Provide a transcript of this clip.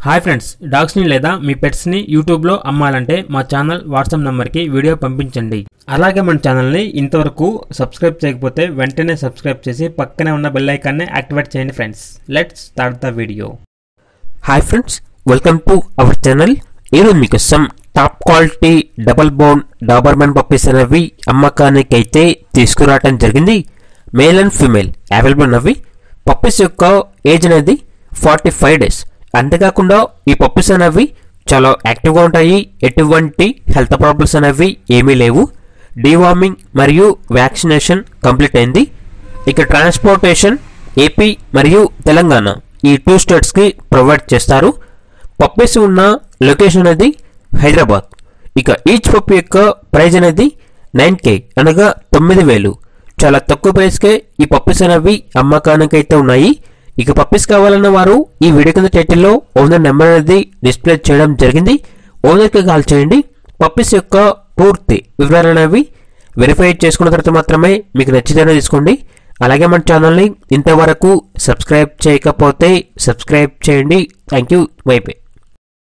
Hi friends, డాగ్స్ని లేదా మీ పెట్స్ని యూట్యూబ్లో అమ్మాలంటే మా ఛానల్ వాట్సాప్ నెంబర్కి వీడియో పంపించండి. అలాగే మన ఛానల్ని ఇంతవరకు సబ్స్క్రైబ్ చేయకపోతే వెంటనే సబ్స్క్రైబ్ చేసి పక్కనే ఉన్న బెల్ ఐకాన్ని యాక్టివేట్ చేయండి friends. Let's start the video. Hi friends, welcome to our channel. ఈరోజు మీకోసం top quality double bone Doberman puppies అనేవి అమ్మకానికి అయితే తీసుకురావడం జరిగింది. మేల్ అండ్ ఫీమేల్ అవైలబుల్ ఉన్నవి. పప్పీస్ యొక్క ఏజ్ అనేది 45 days. అంతేకాకుండా ఈ పప్పీస్ అనేవి చాలా యాక్టివ్గా ఉంటాయి. ఎటువంటి హెల్త్ ప్రాబ్లమ్స్ అనేవి ఏమీ లేవు. డీవార్మింగ్ మరియు వ్యాక్సినేషన్ కంప్లీట్ అయింది. ఇక ట్రాన్స్పోర్టేషన్ ఏపీ మరియు తెలంగాణ ఈ 2 స్టేట్స్కి ప్రొవైడ్ చేస్తారు. పప్పీస్ ఉన్న లొకేషన్ అనేది హైదరాబాద్. ఇక ఈచ్ పప్పీ యొక్క ప్రైజ్ అనేది 9K అనగా 9,000. చాలా తక్కువ ప్రైస్కే ఈ పప్పీస్ అనేవి అమ్మకానికి అయితే ఉన్నాయి. ఇక పప్పీస్ కావాలన్న వారు ఈ వీడియో కింద టైటిల్లో ఓనర్ నెంబర్ అనేది డిస్ప్లే చేయడం జరిగింది. ఓనర్కి కాల్ చేయండి. పప్పీస్ యొక్క పూర్తి వివరాలు అనేవి వెరిఫై చేసుకున్న తర్వాత మాత్రమే మీకు నచ్చితేనే తీసుకోండి. అలాగే మన ఛానల్ని ఇంతవరకు సబ్స్క్రైబ్ చేయకపోతే సబ్స్క్రైబ్ చేయండి. Thank you. By by.